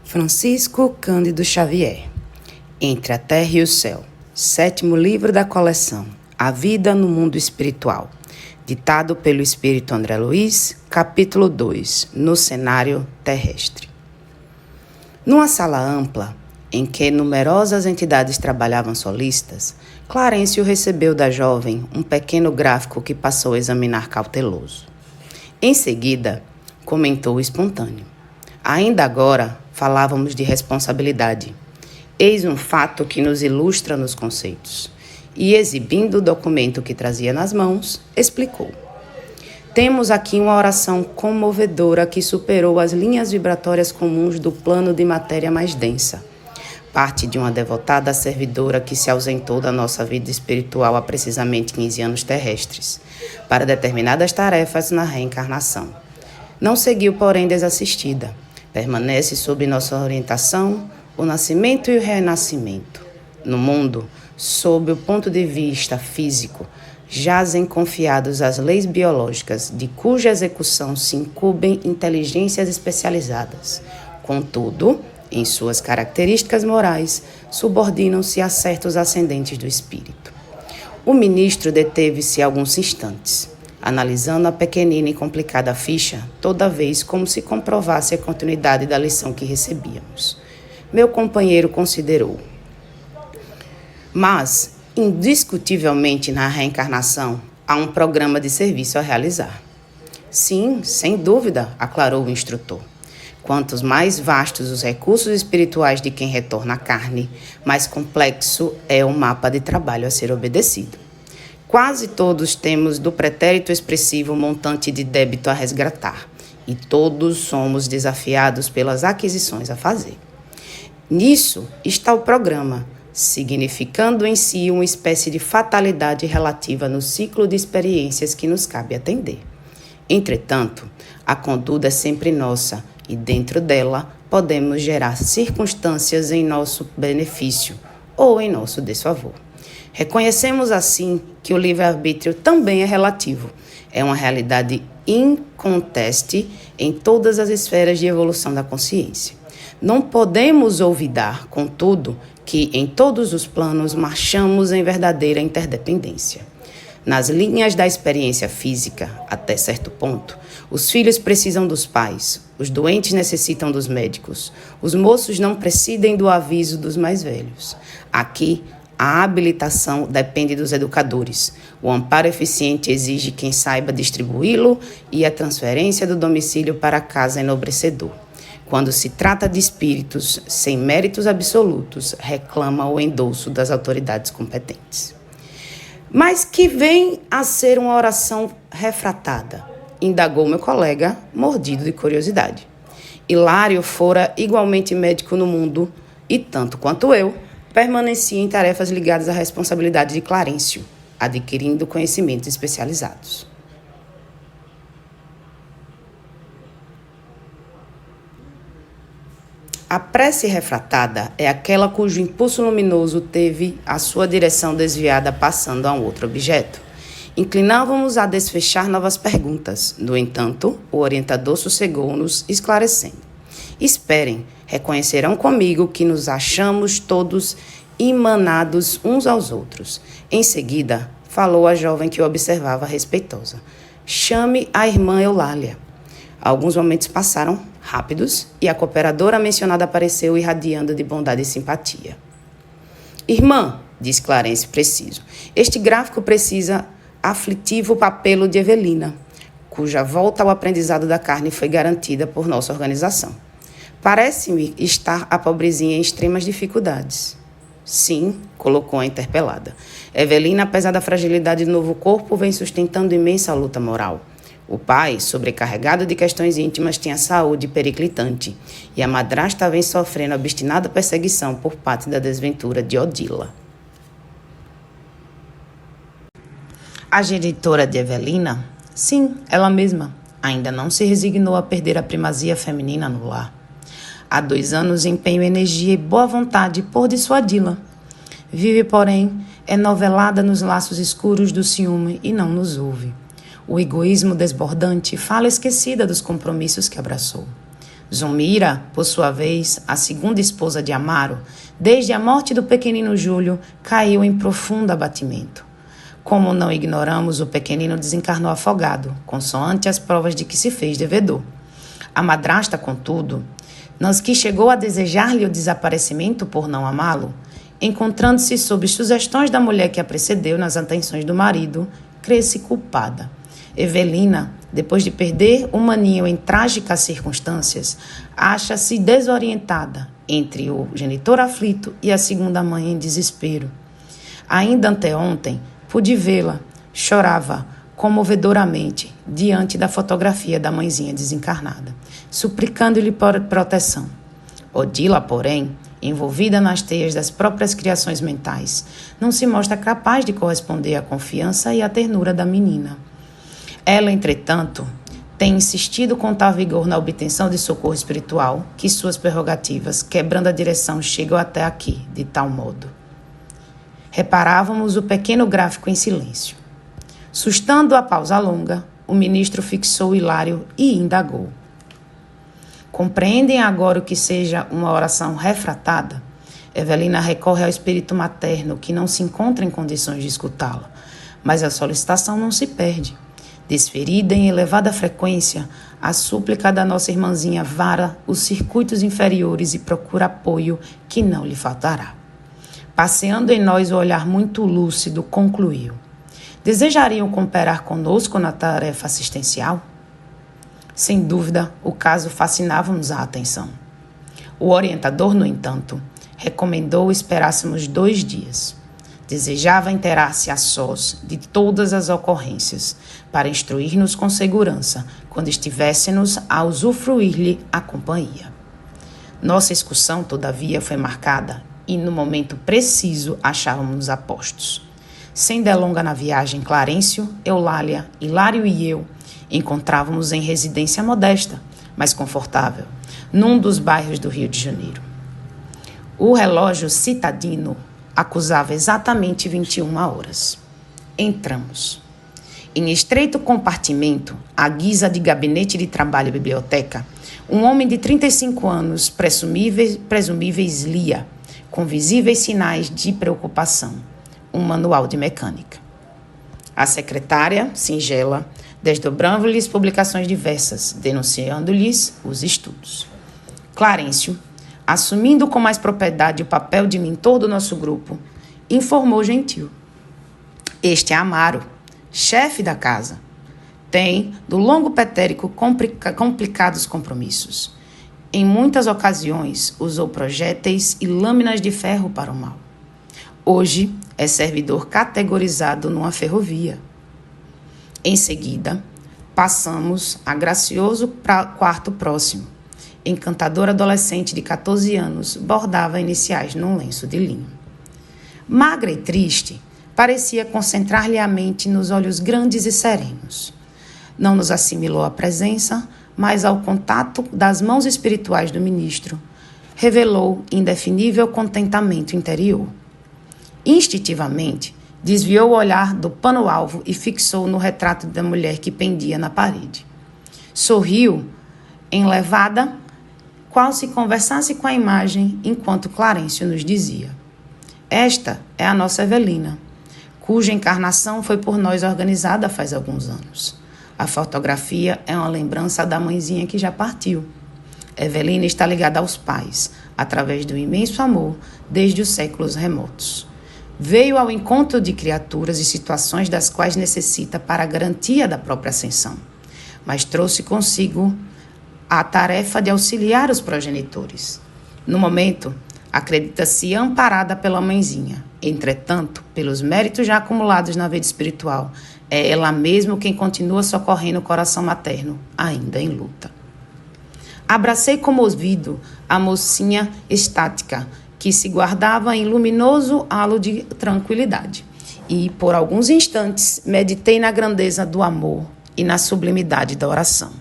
Francisco Cândido Xavier, Entre a Terra e o Céu, 7º livro da coleção, A Vida no Mundo Espiritual, ditado pelo Espírito André Luiz, capítulo 2, No Cenário Terrestre. Numa sala ampla, em que numerosas entidades trabalhavam solistas, Clarencio recebeu da jovem um pequeno gráfico que passou a examinar cauteloso. Em seguida, comentou espontâneo. Ainda agora, falávamos de responsabilidade. Eis um fato que nos ilustra nos conceitos. E, exibindo o documento que trazia nas mãos, explicou. Temos aqui uma oração comovedora que superou as linhas vibratórias comuns do plano de matéria mais densa. Parte de uma devotada servidora que se ausentou da nossa vida espiritual há precisamente 15 anos terrestres, para determinadas tarefas na reencarnação. Não seguiu, porém, desassistida. Permanece sob nossa orientação o nascimento e o renascimento. No mundo, sob o ponto de vista físico, jazem confiados as leis biológicas, de cuja execução se incumbem inteligências especializadas. Contudo, em suas características morais, subordinam-se a certos ascendentes do espírito. O ministro deteve-se alguns instantes, analisando a pequenina e complicada ficha, toda vez como se comprovasse a continuidade da lição que recebíamos. Meu companheiro considerou. Mas, indiscutivelmente na reencarnação, há um programa de serviço a realizar. Sim, sem dúvida, aclarou o instrutor. Quantos mais vastos os recursos espirituais de quem retorna à carne, mais complexo é o mapa de trabalho a ser obedecido. Quase todos temos do pretérito expressivo montante de débito a resgatar, e todos somos desafiados pelas aquisições a fazer. Nisso está o programa, significando em si uma espécie de fatalidade relativa no ciclo de experiências que nos cabe atender. Entretanto, a conduta é sempre nossa, e dentro dela podemos gerar circunstâncias em nosso benefício ou em nosso desfavor. Reconhecemos assim que o livre-arbítrio também é relativo. É uma realidade inconteste em todas as esferas de evolução da consciência. Não podemos olvidar, contudo, que em todos os planos marchamos em verdadeira interdependência. Nas linhas da experiência física, até certo ponto, os filhos precisam dos pais, os doentes necessitam dos médicos, os moços não prescindem do aviso dos mais velhos. Aqui, a habilitação depende dos educadores. O amparo eficiente exige quem saiba distribuí-lo e a transferência do domicílio para a casa enobrecedor. Quando se trata de espíritos sem méritos absolutos, reclama o endosso das autoridades competentes. Mas que vem a ser uma oração refratada, indagou meu colega, mordido de curiosidade. Hilário fora igualmente médico no mundo e, tanto quanto eu, permanecia em tarefas ligadas à responsabilidade de Clarencio, adquirindo conhecimentos especializados. A prece refratada é aquela cujo impulso luminoso teve a sua direção desviada passando a um outro objeto. Inclinávamos a desfechar novas perguntas. No entanto, o orientador sossegou-nos, esclarecendo. Esperem, reconhecerão comigo que nos achamos todos emanados uns aos outros. Em seguida, falou a jovem que o observava respeitosa. Chame a irmã Eulália. Alguns momentos passaram, rápidos, e a cooperadora mencionada apareceu irradiando de bondade e simpatia. Irmã, disse Clarence preciso, este gráfico precisa aflitivo papelo de Evelina, cuja volta ao aprendizado da carne foi garantida por nossa organização. Parece-me estar a pobrezinha em extremas dificuldades. Sim, colocou a interpelada. Evelina, apesar da fragilidade do novo corpo, vem sustentando imensa luta moral. O pai, sobrecarregado de questões íntimas, tinha saúde periclitante, e a madrasta vem sofrendo obstinada perseguição por parte da desventura de Odila. A genitora de Evelina? Sim, ela mesma. Ainda não se resignou a perder a primazia feminina no lar. Há 2 anos empenho energia e boa vontade por dissuadi-la. Vive, porém, enovelada nos laços escuros do ciúme e não nos ouve. O egoísmo desbordante fala esquecida dos compromissos que abraçou. Zulmira, por sua vez, a segunda esposa de Amaro, desde a morte do pequenino Júlio, caiu em profundo abatimento. Como não ignoramos, o pequenino desencarnou afogado, consoante as provas de que se fez devedor. A madrasta, contudo, que chegou a desejar-lhe o desaparecimento por não amá-lo, encontrando-se sob sugestões da mulher que a precedeu nas atenções do marido, crê-se culpada. Evelina, depois de perder o maninho em trágicas circunstâncias, acha-se desorientada entre o genitor aflito e a segunda mãe em desespero. Ainda anteontem, pude vê-la, chorava comovedoramente diante da fotografia da mãezinha desencarnada, suplicando-lhe proteção. Odila, porém, envolvida nas teias das próprias criações mentais, não se mostra capaz de corresponder à confiança e à ternura da menina. Ela, entretanto, tem insistido com tal vigor na obtenção de socorro espiritual que suas prerrogativas, quebrando a direção, chegam até aqui, de tal modo. Reparávamos o pequeno gráfico em silêncio. Sustando a pausa longa, o ministro fixou Hilário e indagou. Compreendem agora o que seja uma oração refratada? Evelina recorre ao espírito materno, que não se encontra em condições de escutá-la, mas a solicitação não se perde. Desferida em elevada frequência, a súplica da nossa irmãzinha vara os circuitos inferiores e procura apoio que não lhe faltará. Passeando em nós o olhar muito lúcido, concluiu. Desejariam cooperar conosco na tarefa assistencial? Sem dúvida, o caso fascinava-nos a atenção. O orientador, no entanto, recomendou esperássemos 2 dias. Desejava inteirar-se a sós de todas as ocorrências, para instruir-nos com segurança, quando estivéssemos a usufruir-lhe a companhia. Nossa excursão, todavia, foi marcada e, no momento preciso, achávamos-nos a postos. Sem delonga na viagem, Clarencio, Eulália, Hilário e eu encontrávamos em residência modesta, mas confortável, num dos bairros do Rio de Janeiro. O relógio citadino acusava exatamente 21 horas. Entramos. Em estreito compartimento, à guisa de gabinete de trabalho e biblioteca, um homem de 35 anos, presumíveis lia, com visíveis sinais de preocupação, um manual de mecânica. A secretária, singela, desdobrando-lhes publicações diversas, denunciando-lhes os estudos. Clarencio, assumindo com mais propriedade o papel de mentor do nosso grupo, informou gentil. Este é Amaro, chefe da casa. Tem, do longo pretérito, complicados compromissos. Em muitas ocasiões, usou projéteis e lâminas de ferro para o mal. Hoje, é servidor categorizado numa ferrovia. Em seguida, passamos a gracioso quarto próximo. Encantadora adolescente de 14 anos, bordava iniciais num lenço de linho. Magra e triste, parecia concentrar-lhe a mente nos olhos grandes e serenos. Não nos assimilou à presença, mas ao contato das mãos espirituais do ministro, revelou indefinível contentamento interior. Instintivamente, desviou o olhar do pano-alvo e fixou no retrato da mulher que pendia na parede. Sorriu, enlevada, qual se conversasse com a imagem, enquanto Clarencio nos dizia: esta é a nossa Evelina, cuja encarnação foi por nós organizada faz alguns anos. A fotografia é uma lembrança da mãezinha que já partiu. Evelina está ligada aos pais, através do imenso amor, desde os séculos remotos. Veio ao encontro de criaturas e situações das quais necessita para a garantia da própria ascensão, mas trouxe consigo a tarefa de auxiliar os progenitores. No momento, acredita-se amparada pela mãezinha. Entretanto, pelos méritos já acumulados na vida espiritual, é ela mesma quem continua socorrendo o coração materno, ainda em luta. Abracei comovido a mocinha estática, que se guardava em luminoso halo de tranquilidade. E, por alguns instantes, meditei na grandeza do amor e na sublimidade da oração.